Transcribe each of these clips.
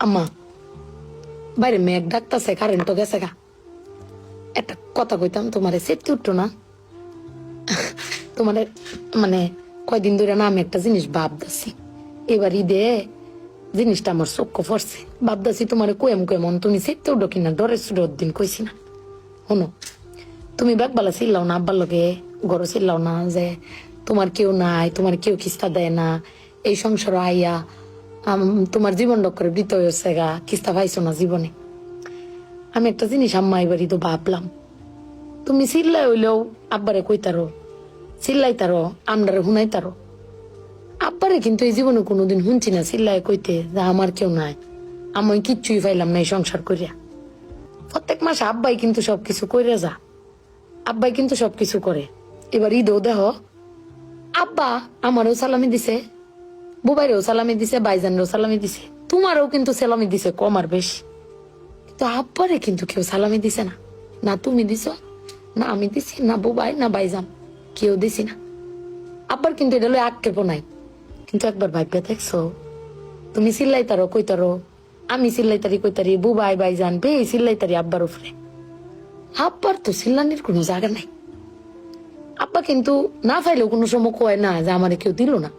আম্মা বাইরে মেঘ ডাকতেছে, কারেন্ট তো গেছে গা। একটা কথা কইতাম, তোমারে সেটকে উঠতো না? তোমারে মানে কয়দিন ধরে না আমি একটা জিনিস ভাবতেছি। এবার ঈদে জিনিসটা আমার চোখ পড়ছে, ভাবতেছি তোমারে কোয়েম কোয়েমন তুমি সেটতে উঠো কিনা, ডরে সুরে দিন কইছি না। শোনো, তুমি বেকবালা চিল্লাও না, আব্বার লগে গরো চিল্লাও না যে তোমার কেউ নাই, তোমার কেউ কিস্তা দেয় না, এই সংসার আইয়া তোমার জীবন ডক্করে বৃত হয়েছে গা, কিস্তা পাইছো না জীবনে। আমি একটা জিনিস আম্মা এবারই তো ভাবলাম, তুমি চিল্লাই হইলেও আব্বারে কইতারো, চিল্লাইতারো, আমরারে শুনাইতারো। আব্বারে কিন্তু এই জীবনে কোনোদিন শুনছি না চিল্লাই কইতে যে আমার কেউ নাই, আমি কিচ্ছুই পাইলাম না এই সংসার করিয়া। প্রত্যেক মাসে আব্বাই কিন্তু সবকিছু কইরা যা, আব্বাই কিন্তু সবকিছু করে। এবার ঈদেও দেহ আব্বা আমারও সালামি দিছে, বুবাইরেও সালামি দিছে, বাইজানেরও সালামি দিছে, তোমারও কিন্তু সালামি দিছে কম আর বেশি। কিন্তু আব্বারে কিন্তু কেউ সালামি দিছে না, না তুমি দিছ, না আমি দিছি, না বুবাই, না বাইজান, কেউ দিছি না। আব্বার কিন্তু এটা লই আক্ষেপ নাই। কিন্তু একবার ভাইবা দেখছো, তুমি চিল্লাইতারো কইতারো, আমি চিল্লাইতারি কইতারি, বুবাই বাইজান বে চিল্লাইতারি আব্বার উপরে। আব্বার তো চিল্লানির কোনো জায়গা নাই। আব্বা কিন্তু না পাইলেও কোনো সময় কয় না যে আমারে কেউ দিল না।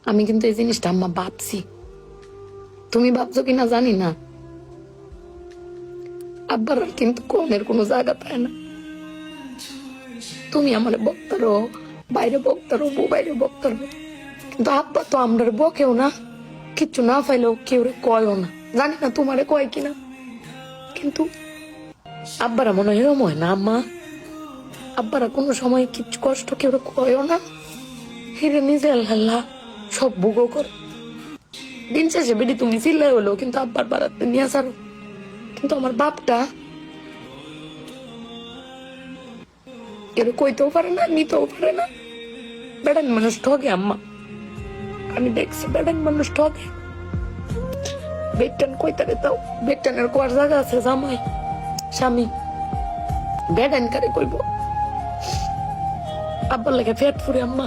আমি কিন্তু এই জিনিসটা আম্মা ভাবছি, তুমি ভাবছো কিনা জানি না। আব্বার কিন্তু কনের কোনো জায়গা পায় না। তুমি আমার বক্তারো, বাইরে বক্তারো, বাইরে বক্তারো, কিন্তু আব্বা তো আমরা বকেও না, কিচ্ছু না পাইলেও কেউ কয়ও না। জানি না তোমারে কয় কিনা, কিন্তু আব্বারা মনে হয় এরম হয় না আম্মা? আব্বারা কোনো সময় কিচ্ছু কষ্ট কেউ কয়ও না, হিরে নিজে আল্লাহ সব ভোগও করে। দিন শেষে বেডি তুমি চিল্লাই হলো কিন্তু আব্বার বাড়াতে নিয়ে আসারো। কিন্তু আমার বাপটা এর কইতেও পারে না, নিতেও পারে না। বেড়ান মানুষ ঠকে আম্মা, আমি দেখছি বেড়ান মানুষ ঠকে। বেটান কইতারে দাও, বেটানের কোয়ার জায়গা আছে জামাই স্বামী, বেড়ান কারে কইব। আব্বার লেগে ফেট ফুরে আম্মা।